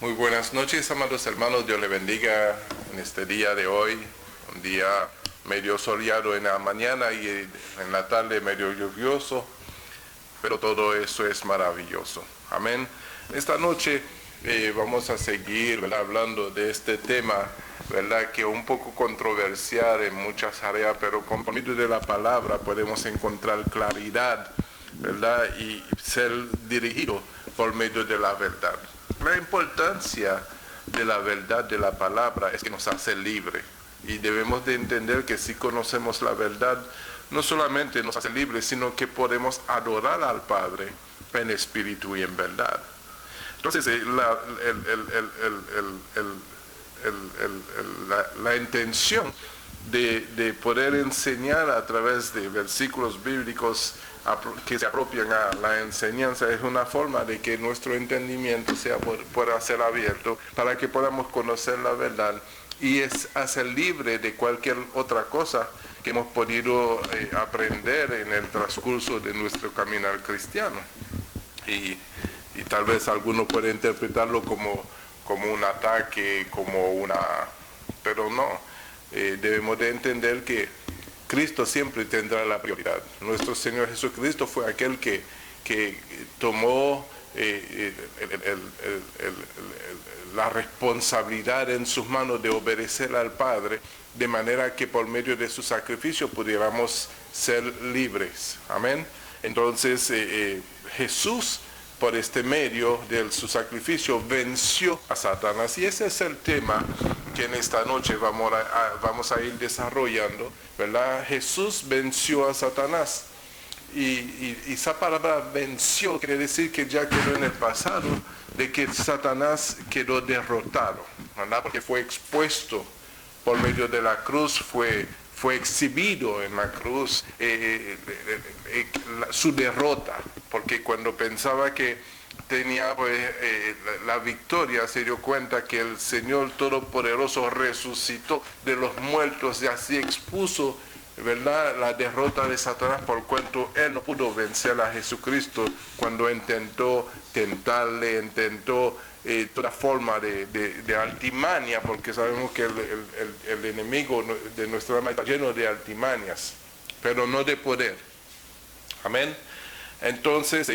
Muy buenas noches, amados hermanos. Dios le bendiga en este día de hoy, un día medio soleado en la mañana y en la tarde medio lluvioso, pero todo eso es maravilloso. Amén. Esta noche vamos a seguir, ¿verdad?, hablando de este tema, ¿verdad?, que es un poco controversial en muchas áreas, pero con medio de la palabra podemos encontrar claridad, ¿verdad?, y ser dirigido por medio de la verdad. La importancia de la verdad de la palabra es que nos hace libre, y debemos de entender que si conocemos la verdad, no solamente nos hace libres, sino que podemos adorar al Padre en espíritu y en verdad. Entonces, la intención de poder enseñar a través de versículos bíblicos que se apropian a la enseñanza es una forma de que nuestro entendimiento pueda ser abierto para que podamos conocer la verdad y hacer libre de cualquier otra cosa que hemos podido aprender en el transcurso de nuestro caminar cristiano. Y tal vez alguno puede interpretarlo como un ataque, pero no. Debemos de entender que Cristo siempre tendrá la prioridad. Nuestro Señor Jesucristo fue aquel que tomó la responsabilidad en sus manos de obedecer al Padre, de manera que por medio de su sacrificio pudiéramos ser libres. Amén. Entonces Jesús, por este medio de su sacrificio, venció a Satanás. Y ese es el tema que en esta noche vamos a ir desarrollando, ¿verdad? Jesús venció a Satanás. Y esa palabra venció quiere decir que ya quedó en el pasado, de que Satanás quedó derrotado, ¿verdad? Porque fue expuesto por medio de la cruz, fue exhibido en la cruz su derrota, porque cuando pensaba que tenía la victoria, se dio cuenta que el Señor Todopoderoso resucitó de los muertos y así expuso, ¿verdad?, la derrota de Satanás, por cuanto él no pudo vencer a Jesucristo cuando intentó tentarle, toda forma de artimaña, porque sabemos que el enemigo de nuestra alma está lleno de artimañas, pero no de poder. Amén. Entonces,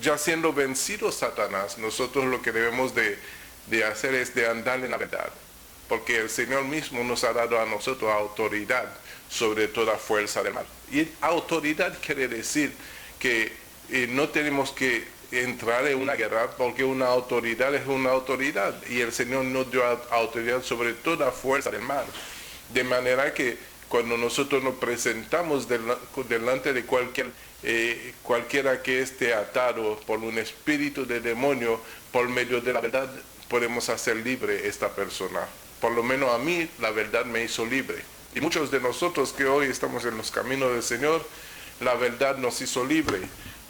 ya siendo vencido Satanás, nosotros lo que debemos de hacer es de andar en la verdad, porque el Señor mismo nos ha dado a nosotros autoridad sobre toda fuerza del mal. Y autoridad quiere decir que no tenemos que entrar en una guerra, porque una autoridad es una autoridad, y el Señor nos dio autoridad sobre toda fuerza del mal. De manera que cuando nosotros nos presentamos delante de cualquiera que esté atado por un espíritu de demonio, por medio de la verdad podemos hacer libre esta persona. Por lo menos a mí la verdad me hizo libre. Y muchos de nosotros que hoy estamos en los caminos del Señor, la verdad nos hizo libre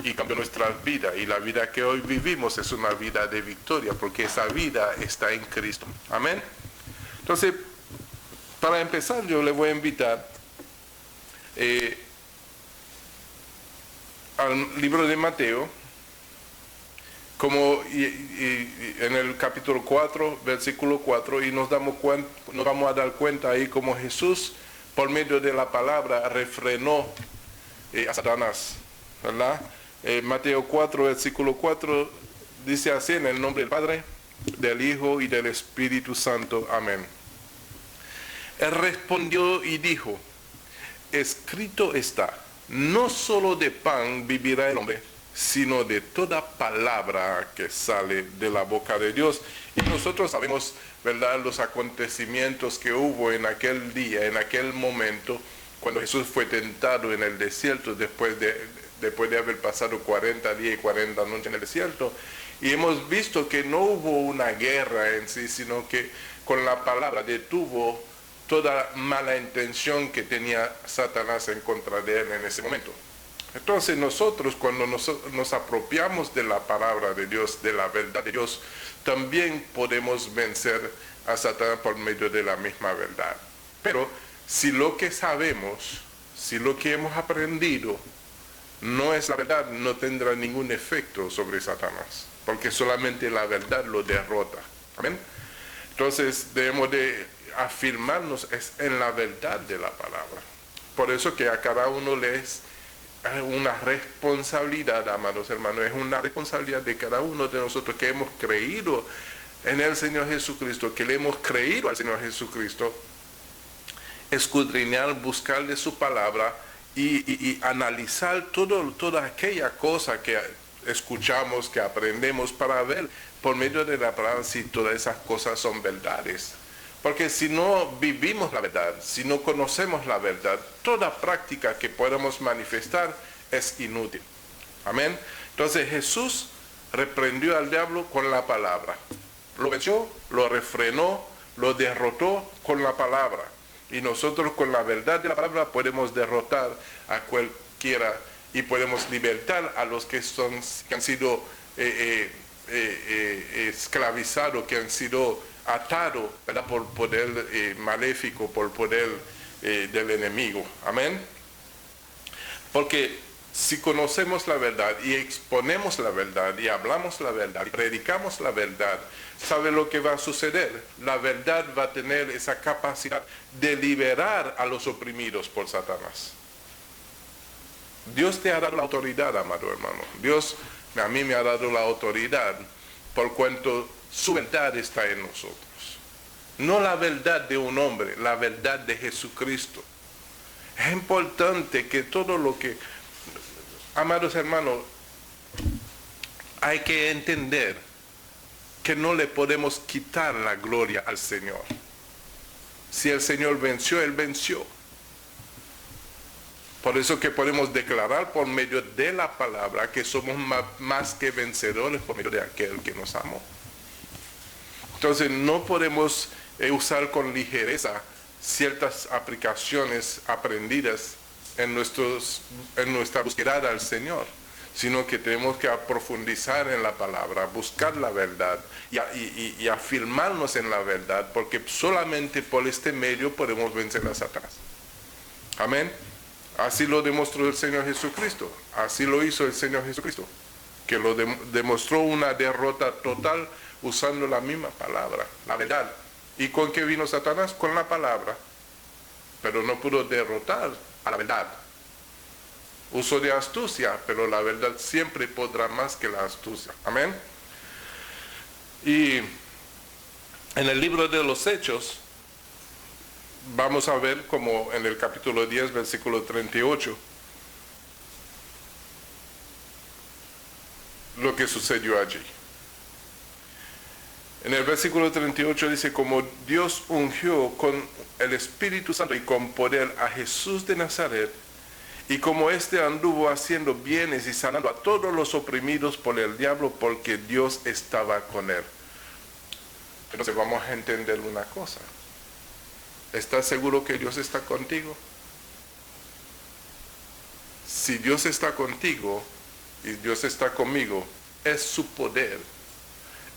y cambió nuestra vida. Y la vida que hoy vivimos es una vida de victoria, porque esa vida está en Cristo. Amén. Entonces, para empezar, yo le voy a invitar al libro de Mateo, en el capítulo 4, versículo 4, y nos vamos a dar cuenta ahí como Jesús, por medio de la palabra, refrenó a Satanás, ¿verdad? Mateo 4, versículo 4, dice así: en el nombre del Padre, del Hijo y del Espíritu Santo. Amén. Él respondió y dijo: escrito está, no solo de pan vivirá el hombre, sino de toda palabra que sale de la boca de Dios. Y nosotros sabemos, ¿verdad?, los acontecimientos que hubo en aquel día, en aquel momento, cuando Jesús fue tentado en el desierto, después de haber pasado 40 días y 40 noches en el desierto. Y hemos visto que no hubo una guerra en sí, sino que con la palabra detuvo toda mala intención que tenía Satanás en contra de él en ese momento. Entonces nosotros, cuando nos apropiamos de la palabra de Dios, de la verdad de Dios, también podemos vencer a Satanás por medio de la misma verdad. Pero si lo que sabemos, si lo que hemos aprendido no es la verdad, no tendrá ningún efecto sobre Satanás, porque solamente la verdad lo derrota. Amén. Entonces debemos de afirmarnos en la verdad de la palabra. Por eso que a cada uno le es una responsabilidad, amados hermanos, es una responsabilidad de cada uno de nosotros que hemos creído en el Señor Jesucristo, que le hemos creído al Señor Jesucristo, escudriñar, buscar de su palabra y analizar toda aquella cosa que escuchamos, que aprendemos, para ver por medio de la palabra si todas esas cosas son verdades. Porque si no vivimos la verdad, si no conocemos la verdad, toda práctica que podamos manifestar es inútil. Amén. Entonces Jesús reprendió al diablo con la palabra. Lo venció, lo refrenó, lo derrotó con la palabra. Y nosotros con la verdad de la palabra podemos derrotar a cualquiera y podemos libertar a los que han sido esclavizados, que han sido atados, ¿verdad?, por poder maléfico, por poder del enemigo. Amén. Porque si conocemos la verdad y exponemos la verdad y hablamos la verdad y predicamos la verdad, ¿sabe lo que va a suceder? La verdad va a tener esa capacidad de liberar a los oprimidos por Satanás. Dios te ha dado la autoridad, amado hermano. Dios a mí me ha dado la autoridad por cuanto su verdad está en nosotros. No la verdad de un hombre, la verdad de Jesucristo. Es importante que todo lo que, amados hermanos, hay que entender que no le podemos quitar la gloria al Señor. Si el Señor venció, Él venció. Por eso que podemos declarar por medio de la palabra que somos más que vencedores por medio de aquel que nos amó. Entonces no podemos usar con ligereza ciertas aplicaciones aprendidas en nuestra búsqueda al Señor, sino que tenemos que profundizar en la palabra, buscar la verdad y afirmarnos en la verdad, porque solamente por este medio podemos vencer a Satanás. Amén. Así lo demostró el Señor Jesucristo, así lo hizo el Señor Jesucristo, que lo demostró una derrota total usando la misma palabra, la verdad. ¿Y con qué vino Satanás? Con la palabra, pero no pudo derrotar a la verdad. Uso de astucia, pero la verdad siempre podrá más que la astucia. Amén. Y en el libro de los Hechos, vamos a ver como en el capítulo 10, versículo 38, lo que sucedió allí. En el versículo 38 dice, como Dios ungió con el Espíritu Santo y con poder a Jesús de Nazaret, y como éste anduvo haciendo bienes y sanando a todos los oprimidos por el diablo, porque Dios estaba con él. Entonces vamos a entender una cosa. ¿Estás seguro que Dios está contigo? Si Dios está contigo y Dios está conmigo, es su poder.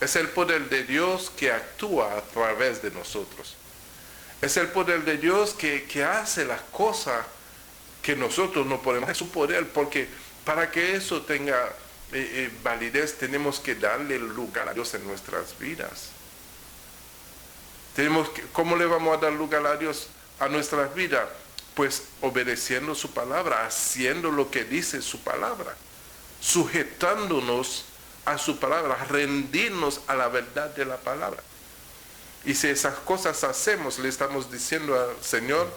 Es el poder de Dios que actúa a través de nosotros. Es el poder de Dios que hace las cosas que nosotros no podemos. Es su poder, porque para que eso tenga validez tenemos que darle lugar a Dios en nuestras vidas. ¿Cómo le vamos a dar lugar a Dios a nuestras vidas? Pues obedeciendo su palabra, haciendo lo que dice su palabra, sujetándonos a su palabra, rendirnos a la verdad de la palabra. Y si esas cosas hacemos, le estamos diciendo al Señor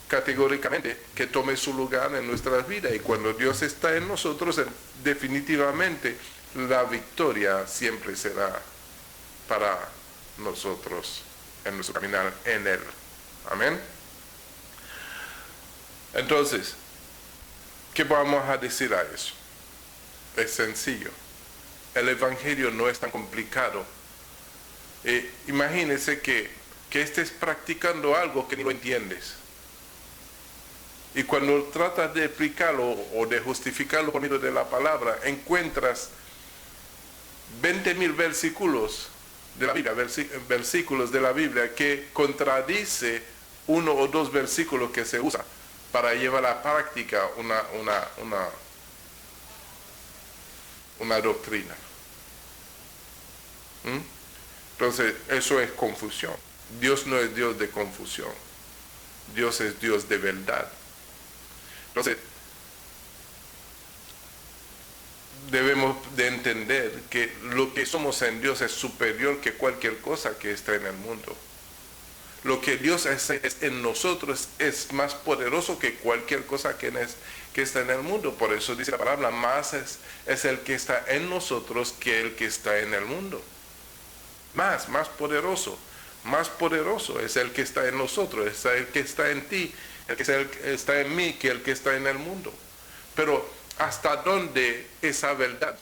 categóricamente que tome su lugar en nuestras vidas. Y cuando Dios está en nosotros, definitivamente la victoria siempre será para nosotros en nuestro caminar en Él. Amén. Entonces, ¿qué vamos a decir a eso? Es sencillo. El Evangelio no es tan complicado. Imagínese que estés practicando algo que no entiendes. Y cuando tratas de explicarlo o de justificarlo por medio de la palabra, encuentras 20,000 versículos de la Biblia, versículos de la Biblia que contradice uno o dos versículos que se usan para llevar a la práctica una doctrina. Entonces, eso es confusión. Dios no es Dios de confusión. Dios es Dios de verdad. Entonces, debemos de entender que lo que somos en Dios es superior que cualquier cosa que está en el mundo. Lo que Dios es en nosotros es más poderoso que cualquier cosa que está en el mundo. Por eso dice la palabra, más es el que está en nosotros que el que está en el mundo. Más poderoso. Más poderoso es el que está en nosotros, es el que está en ti, el que está en mí, que el que está en el mundo. Pero ¿hasta dónde esa verdad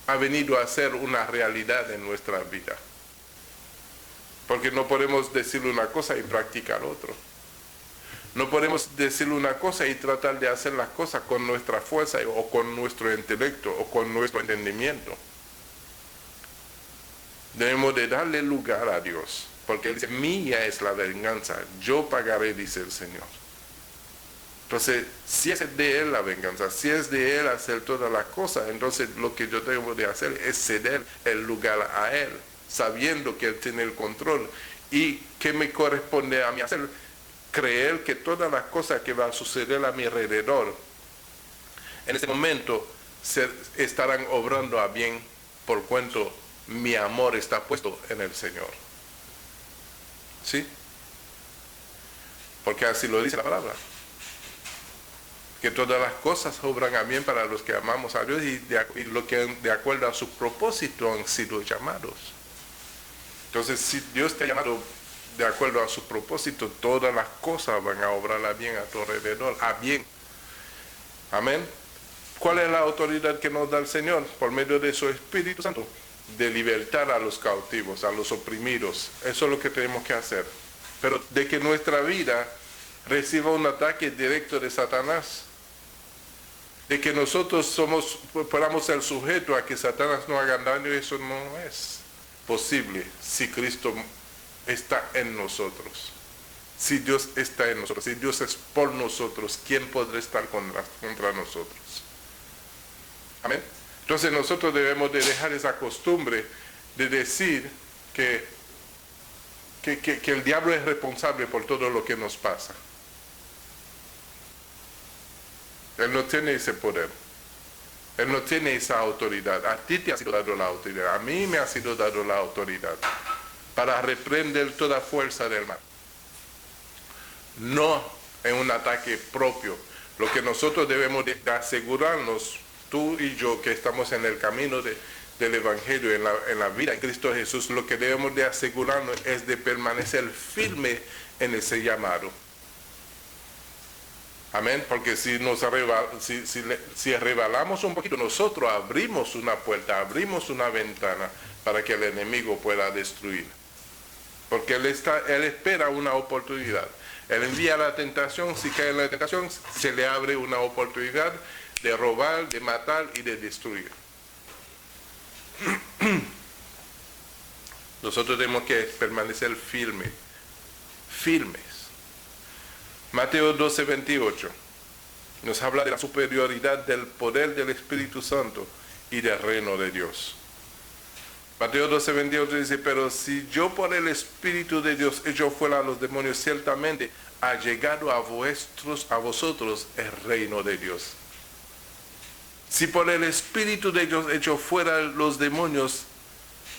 ha venido a ser una realidad en nuestra vida? Porque no podemos decir una cosa y practicar otra. No podemos decir una cosa y tratar de hacer las cosas con nuestra fuerza o con nuestro intelecto o con nuestro entendimiento. Debemos de darle lugar a Dios, porque Él dice, mía es la venganza, yo pagaré, dice el Señor. Entonces, si es de Él la venganza, si es de Él hacer todas las cosas, entonces lo que yo tengo de hacer es ceder el lugar a Él, sabiendo que Él tiene el control. ¿Y qué me corresponde a mí hacer? Creer que todas las cosas que van a suceder a mi alrededor, en ese momento, estarán obrando a bien por cuanto mi amor está puesto en el Señor. ¿Sí? Porque así lo dice la palabra. Que todas las cosas obran a bien para los que amamos a Dios y lo que de acuerdo a su propósito han sido llamados. Entonces, si Dios te ha llamado de acuerdo a su propósito, todas las cosas van a obrar a bien a tu alrededor, a bien. Amén. ¿Cuál es la autoridad que nos da el Señor? Por medio de su Espíritu Santo. De libertar a los cautivos, a los oprimidos. Eso es lo que tenemos que hacer. Pero de que nuestra vida reciba un ataque directo de Satanás, de que nosotros podamos ser sujetos a que Satanás no haga daño, eso no es posible si Cristo está en nosotros. Si Dios está en nosotros, si Dios es por nosotros, ¿quién podrá estar contra nosotros? Amén. Entonces nosotros debemos de dejar esa costumbre de decir que el diablo es responsable por todo lo que nos pasa. Él no tiene ese poder. Él no tiene esa autoridad. A ti te ha sido dado la autoridad. A mí me ha sido dado la autoridad para reprender toda fuerza del mal. No en un ataque propio. Lo que nosotros debemos de asegurarnos, tú y yo que estamos en el camino del Evangelio, en la vida de Cristo Jesús, lo que debemos de asegurarnos es de permanecer firme en ese llamado. Amén, porque si rebalamos un poquito, nosotros abrimos una puerta, abrimos una ventana para que el enemigo pueda destruir. Porque él espera una oportunidad. Él envía la tentación, si cae en la tentación, se le abre una oportunidad de robar, de matar y de destruir. Nosotros tenemos que permanecer firmes. Mateo 12:28 nos habla de la superioridad del poder del Espíritu Santo y del reino de Dios. Mateo 12:28 dice, pero si yo por el Espíritu de Dios echo fuera a los demonios, ciertamente ha llegado a vosotros el reino de Dios. Si por el Espíritu de Dios echo fuera los demonios,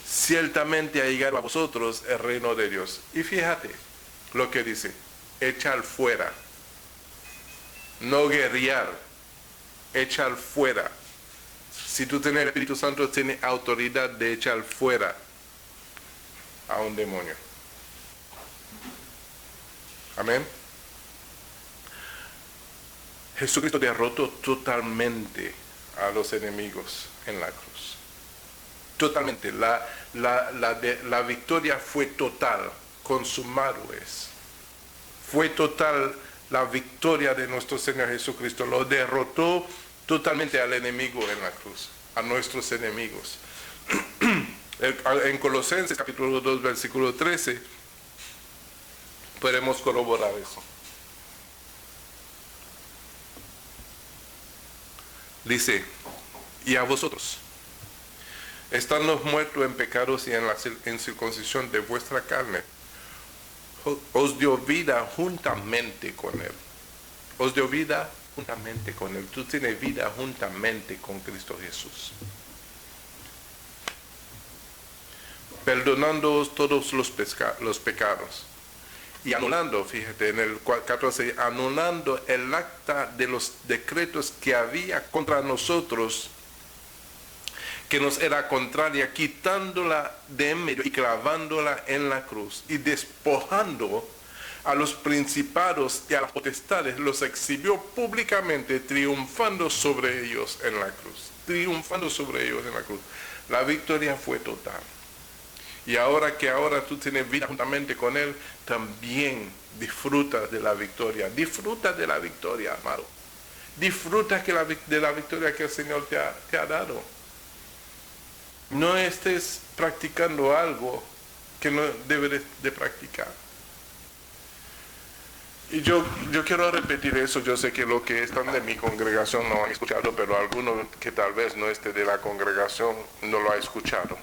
ciertamente ha llegado a vosotros el reino de Dios. Y fíjate lo que dice, echar fuera, no guerrear, echar fuera. Si tú tienes el Espíritu Santo, tienes autoridad de echar fuera a un demonio. Amén. Jesucristo derrotó totalmente a los enemigos en la cruz. Totalmente. La victoria fue total. Consumado es. Fue total la victoria de nuestro Señor Jesucristo. Lo derrotó totalmente al enemigo en la cruz, a nuestros enemigos. En Colosenses capítulo 2, versículo 13, podemos corroborar eso. Dice, y a vosotros, estando muertos en pecados y en la incircuncisión de vuestra carne, os dio vida juntamente con Él. Os dio vida juntamente con Él. Tú tienes vida juntamente con Cristo Jesús. Perdonándoos todos los pecados. Y anulando, fíjate, en el 14, anulando el acta de los decretos que había contra nosotros, que nos era contraria, quitándola de en medio y clavándola en la cruz, y despojando a los principados y a las potestades, los exhibió públicamente, triunfando sobre ellos en la cruz. Triunfando sobre ellos en la cruz. La victoria fue total. Y ahora tú tienes vida juntamente con Él, también disfruta de la victoria. Disfruta de la victoria, amado. Disfruta de la victoria que el Señor te ha dado. No estés practicando algo que no debes de practicar. Y yo quiero repetir eso. Yo sé que los que están de mi congregación no han escuchado, pero alguno que tal vez no esté de la congregación no lo ha escuchado.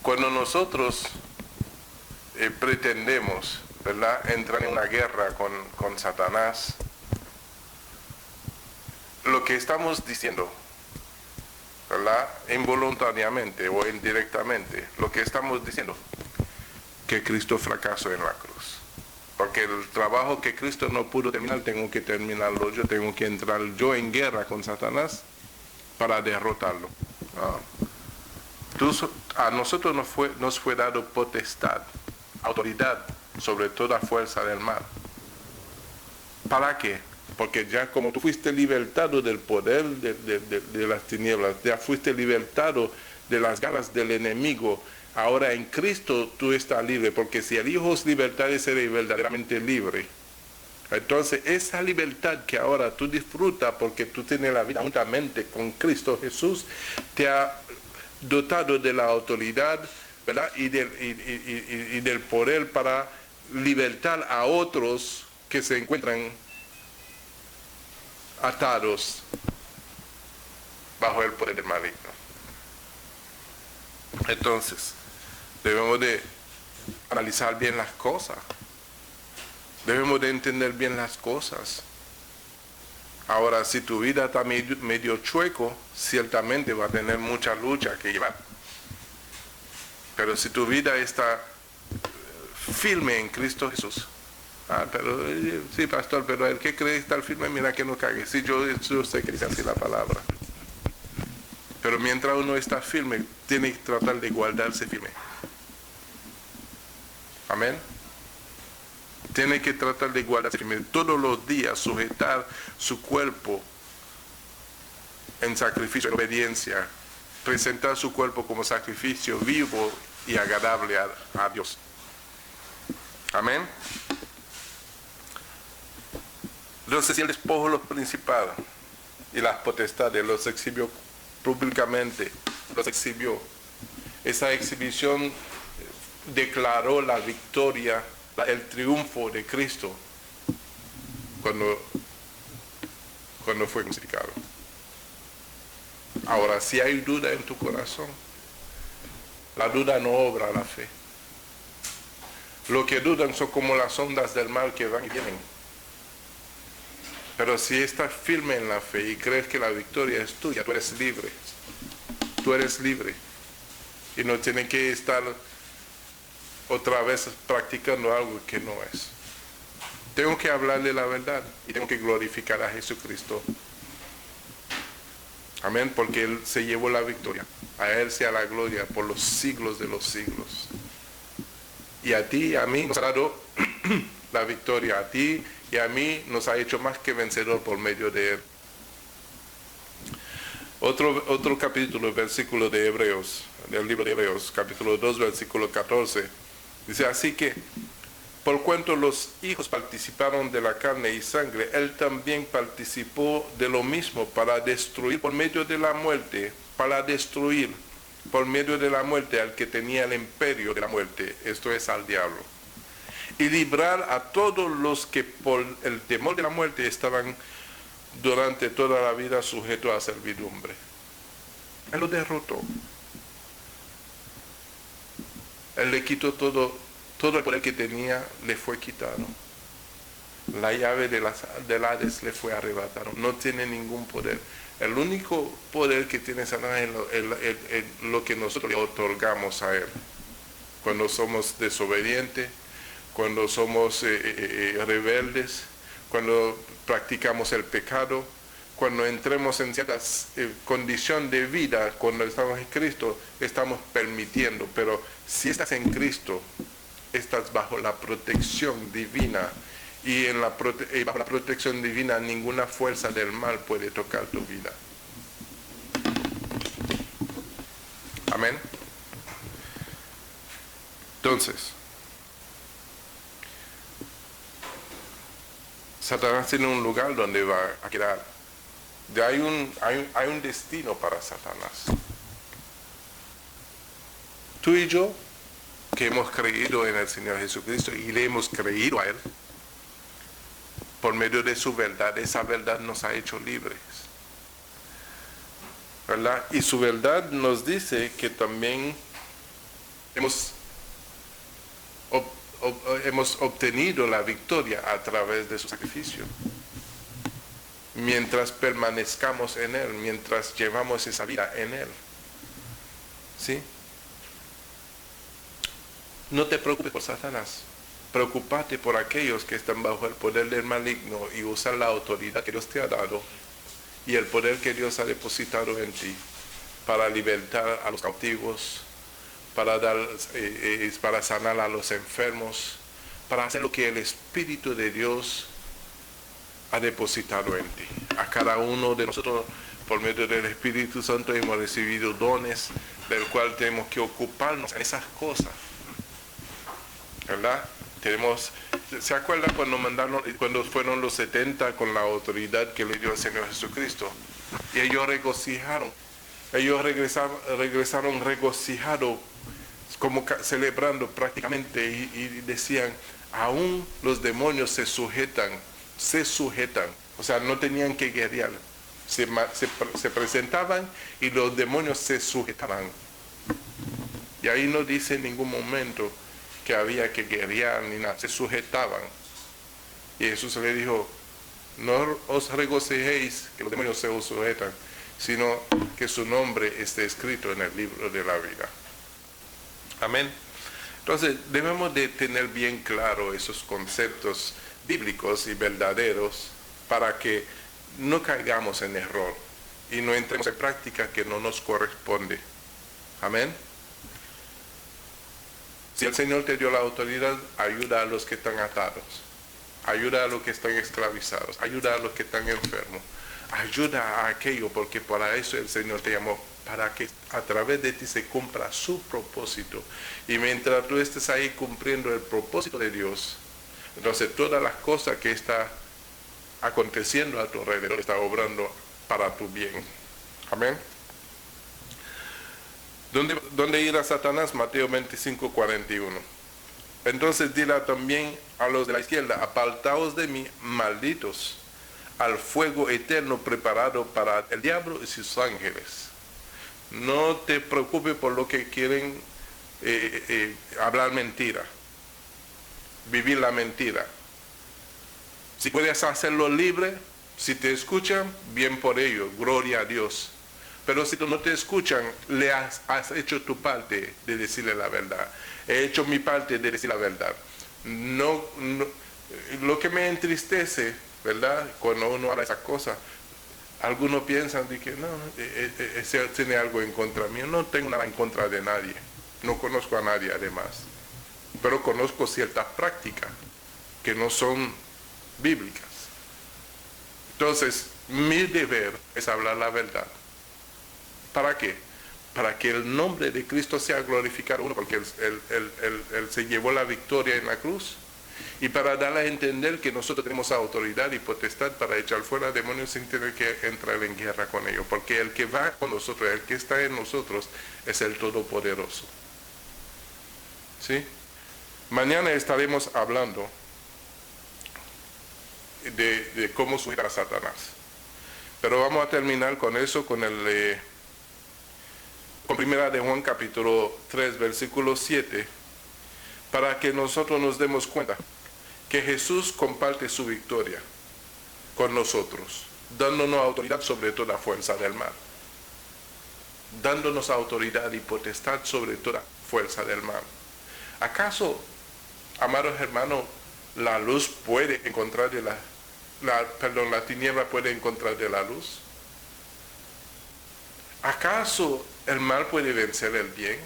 Cuando nosotros pretendemos, ¿verdad?, entrar en una guerra con Satanás, lo que estamos diciendo, ¿verdad?, involuntariamente o indirectamente, lo que estamos diciendo, que Cristo fracasó en la cruz. Porque el trabajo que Cristo no pudo terminar, tengo que terminarlo yo, tengo que entrar yo en guerra con Satanás para derrotarlo. A nosotros nos fue dado potestad, autoridad sobre toda fuerza del mal. ¿Para qué? Porque ya como tú fuiste libertado del poder de las tinieblas, ya fuiste libertado de las garras del enemigo, ahora en Cristo tú estás libre, porque si el Hijo os libertare, seré verdaderamente libre. Entonces esa libertad que ahora tú disfrutas porque tú tienes la vida juntamente con Cristo Jesús, te ha dotado de la autoridad, ¿verdad?, y del poder para libertar a otros que se encuentran atados bajo el poder del maligno. Entonces, debemos de analizar bien las cosas. Debemos de entender bien las cosas. Ahora, si tu vida está medio chueco, ciertamente va a tener mucha lucha que llevar. Pero si tu vida está firme en Cristo Jesús, pero sí, pastor, pero el que cree estar firme, mira que no cague. Sí, yo sé que dice así la palabra. Pero mientras uno está firme, tiene que tratar de guardarse firme. Amén. Tiene que tratar de guardarse firme todos los días, sujetar su cuerpo en sacrificio, en obediencia, presentar su cuerpo como sacrificio vivo y agradable a Dios. Amén. Entonces, el despojo de los principados y las potestades los exhibió públicamente, los exhibió. Esa exhibición declaró la victoria, el triunfo de Cristo cuando fue crucificado. Ahora, si hay duda en tu corazón, la duda no obra la fe. Lo que dudan son como las ondas del mar que van y vienen. Pero si estás firme en la fe y crees que la victoria es tuya, tú eres libre. Tú eres libre. Y no tienes que estar otra vez practicando algo que no es. Tengo que hablarle la verdad y tengo que glorificar a Jesucristo. Amén, porque Él se llevó la victoria. A Él sea la gloria por los siglos de los siglos. Y a ti y a mí nos ha dado la victoria. A ti y a mí nos ha hecho más que vencedor por medio de Él. Otro capítulo, versículo de Hebreos, del libro de Hebreos, capítulo 2, versículo 14. Dice, así que, por cuanto los hijos participaron de la carne y sangre, Él también participó de lo mismo para destruir por medio de la muerte, al que tenía el imperio de la muerte, esto es al diablo, y librar a todos los que por el temor de la muerte estaban durante toda la vida sujetos a servidumbre. Él lo derrotó. Él le quitó todo el poder que tenía, le fue quitado. La llave del Hades le fue arrebatado. No tiene ningún poder. El único poder que tiene Satanás es lo que nosotros le otorgamos a él. Cuando somos desobedientes, cuando somos rebeldes, cuando practicamos el pecado, cuando entremos en cierta condición de vida, cuando estamos en Cristo, estamos permitiendo. Pero si estás en Cristo, estás bajo la protección divina. Y bajo la protección divina, ninguna fuerza del mal puede tocar tu vida. Amén. Entonces, Satanás tiene un lugar donde va a quedar. Hay un destino para Satanás. Tú y yo, que hemos creído en el Señor Jesucristo y le hemos creído a Él, por medio de su verdad, esa verdad nos ha hecho libres. ¿Verdad? Y su verdad nos dice que también hemos obtenido la victoria a través de su sacrificio. Mientras permanezcamos en Él, mientras llevamos esa vida en Él. ¿Sí? No te preocupes por Satanás. Preocúpate por aquellos que están bajo el poder del maligno y usar la autoridad que Dios te ha dado y el poder que Dios ha depositado en ti para libertar a los cautivos, para sanar a los enfermos, para hacer lo que el Espíritu de Dios ha depositado en ti. A cada uno de nosotros, por medio del Espíritu Santo, hemos recibido dones del cual tenemos que ocuparnos en esas cosas. ¿Verdad? ¿Se acuerdan cuando fueron los 70 con la autoridad que le dio el Señor Jesucristo? Y ellos regocijaron. Ellos regresaron regocijados, como celebrando prácticamente, y decían, aún los demonios se sujetan. O sea, no tenían que guerrear. Se presentaban y los demonios se sujetaban. Y ahí no dice en ningún momento que había que guerrear ni nada, se sujetaban. Y Jesús le dijo, no os regocijéis que los demonios se os sujetan, sino que su nombre esté escrito en el libro de la vida. Amén. Entonces debemos de tener bien claro esos conceptos bíblicos y verdaderos para que no caigamos en error y no entremos en práctica que no nos corresponde. Amén. Si el Señor te dio la autoridad, ayuda a los que están atados, ayuda a los que están esclavizados, ayuda a los que están enfermos, ayuda a aquello, porque para eso el Señor te llamó, para que a través de ti se cumpla su propósito. Y mientras tú estés ahí cumpliendo el propósito de Dios, entonces todas las cosas que están aconteciendo a tu alrededor están obrando para tu bien. Amén. ¿Dónde irá Satanás? Mateo 25, 41. Entonces dirá también a los de la izquierda, apartaos de mí, malditos, al fuego eterno preparado para el diablo y sus ángeles. No te preocupes por lo que quieren hablar mentira, vivir la mentira. Si puedes hacerlo libre, si te escuchan, bien por ello, gloria a Dios. Pero si no te escuchan, le has hecho tu parte de decirle la verdad. He hecho mi parte de decir la verdad. No, lo que me entristece, ¿verdad? Cuando uno habla de esas cosas, algunos piensan de que no, ese tiene algo en contra mío. No tengo nada en contra de nadie. No conozco a nadie además. Pero conozco ciertas prácticas que no son bíblicas. Entonces, mi deber es hablar la verdad. ¿Para qué? Para que el nombre de Cristo sea glorificado, uno, porque él se llevó la victoria en la cruz, y para darle a entender que nosotros tenemos autoridad y potestad para echar fuera demonios sin tener que entrar en guerra con ellos, porque el que va con nosotros, el que está en nosotros, es el Todopoderoso. ¿Sí? Mañana estaremos hablando de cómo subir a Satanás, pero vamos a terminar con eso, con el con primera de Juan capítulo 3, versículo 7, para que nosotros nos demos cuenta que Jesús comparte su victoria con nosotros, dándonos autoridad sobre toda fuerza del mal, dándonos autoridad y potestad sobre toda fuerza del mal. ¿Acaso, amados hermanos, la luz puede encontrar de la tiniebla puede encontrar de la luz? ¿Acaso el mal puede vencer el bien?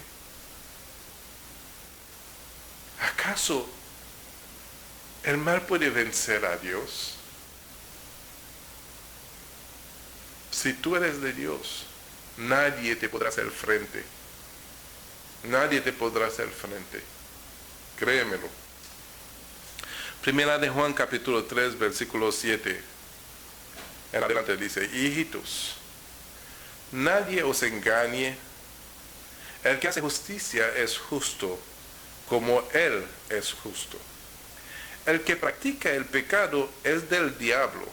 ¿Acaso el mal puede vencer a Dios? Si tú eres de Dios, nadie te podrá hacer frente. Nadie te podrá hacer frente. Créemelo. Primera de Juan capítulo 3, versículo 7. En adelante dice, hijitos, nadie os engañe. El que hace justicia es justo, como Él es justo. El que practica el pecado es del diablo,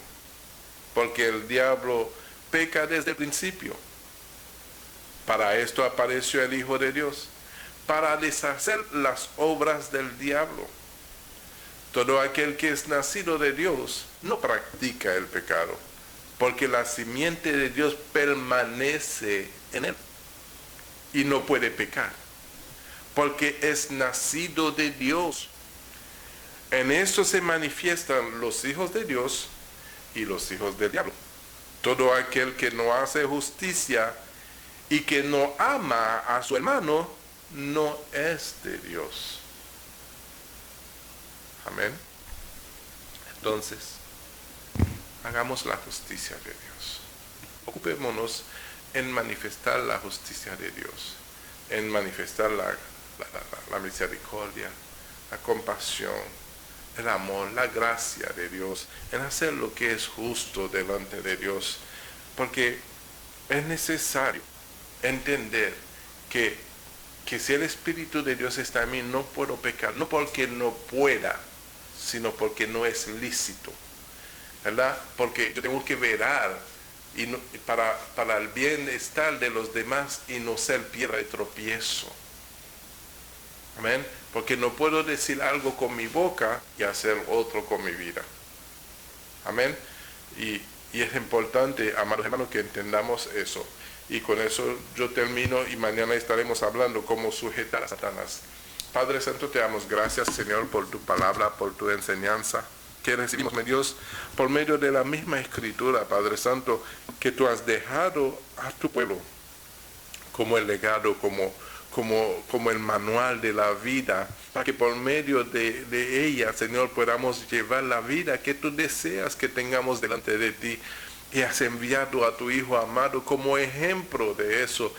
porque el diablo peca desde el principio. Para esto apareció el Hijo de Dios, para deshacer las obras del diablo. Todo aquel que es nacido de Dios no practica el pecado, porque la simiente de Dios permanece en él y no puede pecar, porque es nacido de Dios. En esto se manifiestan los hijos de Dios y los hijos del diablo. Todo aquel que no hace justicia y que no ama a su hermano no es de Dios. Amén. Entonces, hagamos la justicia de Dios. Ocupémonos en manifestar la justicia de Dios, en manifestar la misericordia, la compasión, el amor, la gracia de Dios, en hacer lo que es justo delante de Dios, porque es necesario entender que si el Espíritu de Dios está en mí, no puedo pecar, no porque no pueda, sino porque no es lícito, ¿verdad? Porque yo tengo que velar para el bienestar de los demás y no ser piedra de tropiezo. Amén. Porque no puedo decir algo con mi boca y hacer otro con mi vida. Amén. Y es importante, amados hermanos, que entendamos eso. Y con eso yo termino y mañana estaremos hablando cómo sujetar a Satanás. Padre Santo, te damos gracias, Señor, por tu palabra, por tu enseñanza que recibimos, mi Dios, por medio de la misma Escritura, Padre Santo, que tú has dejado a tu pueblo como el legado, como el manual de la vida, para que por medio de ella, Señor, podamos llevar la vida que tú deseas que tengamos delante de ti. Y has enviado a tu Hijo amado como ejemplo de eso,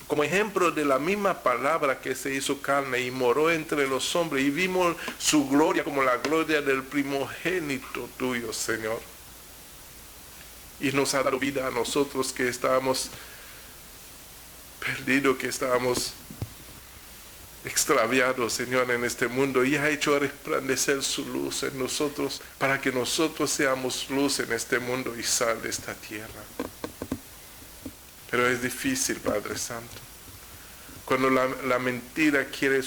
como ejemplo de la misma palabra que se hizo carne y moró entre los hombres, y vimos su gloria como la gloria del primogénito tuyo, Señor. Y nos ha dado vida a nosotros que estábamos perdidos, que estábamos extraviados, Señor, en este mundo, y ha hecho resplandecer su luz en nosotros para que nosotros seamos luz en este mundo y sal de esta tierra. Pero es difícil, Padre Santo, cuando la mentira quiere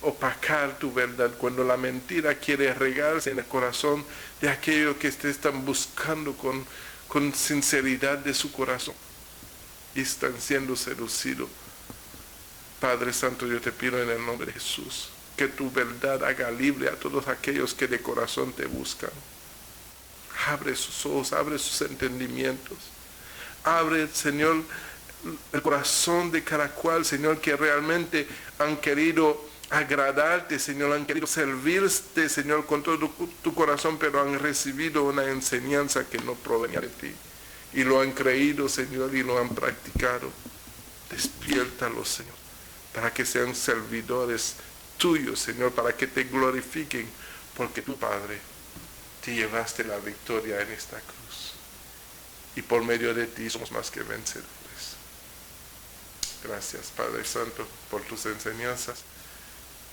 opacar tu verdad, cuando la mentira quiere regarse en el corazón de aquellos que te están buscando con sinceridad de su corazón y están siendo seducidos. Padre Santo, yo te pido en el nombre de Jesús que tu verdad haga libre a todos aquellos que de corazón te buscan. Abre sus ojos, abre sus entendimientos. Abre, Señor, el corazón de cada cual, Señor, que realmente han querido agradarte, Señor, han querido servirte, Señor, con todo tu corazón, pero han recibido una enseñanza que no provenía de ti. Y lo han creído, Señor, y lo han practicado. Despiértalos, Señor, para que sean servidores tuyos, Señor, para que te glorifiquen, porque tu Padre te llevaste la victoria en esta cruz. Y por medio de ti somos más que vencedores. Gracias, Padre Santo, por tus enseñanzas,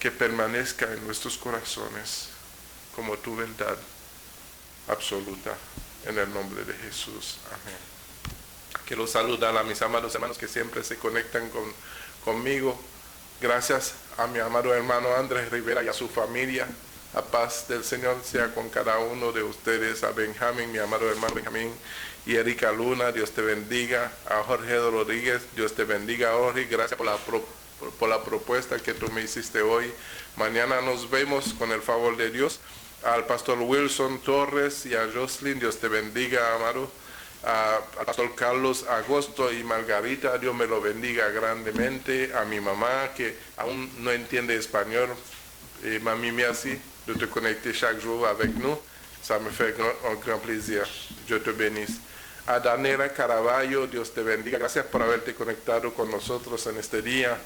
que permanezca en nuestros corazones como tu verdad absoluta. En el nombre de Jesús. Amén. Quiero saludar a mis amados hermanos que siempre se conectan conmigo. Gracias a mi amado hermano Andrés Rivera y a su familia. La paz del Señor sea con cada uno de ustedes. A Benjamín, mi amado hermano Benjamín, y Erika Luna, Dios te bendiga. A Jorge Rodríguez, Dios te bendiga, Jorge. Gracias por la propuesta que tú me hiciste hoy. Mañana nos vemos con el favor de Dios. Al pastor Wilson Torres y a Jocelyn, Dios te bendiga, amado. Al pastor Carlos Agosto y Margarita, Dios me lo bendiga grandemente. A mi mamá que aún no entiende español, mamie merci de te connecter chaque jour avec nous, ça me fait un grand plaisir. Dieu te bénisse. A Daniela Caraballo, Dios te bendiga, gracias por haberte conectado con nosotros en este día.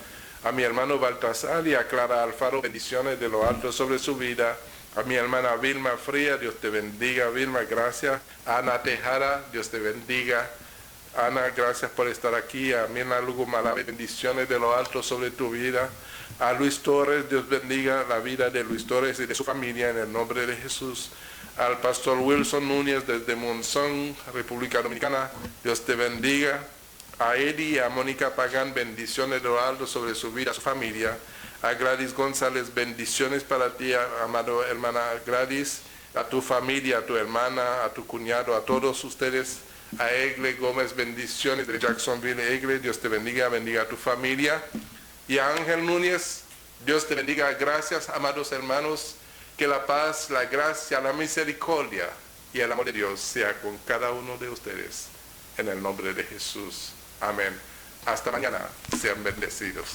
A mi hermano Baltasar y a Clara Alfaro, bendiciones de lo alto sobre su vida. A mi hermana Vilma Fría, Dios te bendiga, Vilma, gracias. A Ana Tejada, Dios te bendiga. Ana, gracias por estar aquí. A Mirna Lugo Malabe, bendiciones de lo alto sobre tu vida. A Luis Torres, Dios bendiga la vida de Luis Torres y de su familia en el nombre de Jesús. Al pastor Wilson Núñez desde Monzón, República Dominicana, Dios te bendiga. A Eddie y a Mónica Pagán, bendiciones de lo alto sobre su vida, su familia. A Gladys González, bendiciones para ti, amado hermana Gladys, a tu familia, a tu hermana, a tu cuñado, a todos ustedes. A Egle Gómez, bendiciones de Jacksonville. Egle, Dios te bendiga, bendiga a tu familia. Y a Ángel Núñez, Dios te bendiga. Gracias, amados hermanos, que la paz, la gracia, la misericordia y el amor de Dios sea con cada uno de ustedes. En el nombre de Jesús. Amén. Hasta mañana. Sean bendecidos.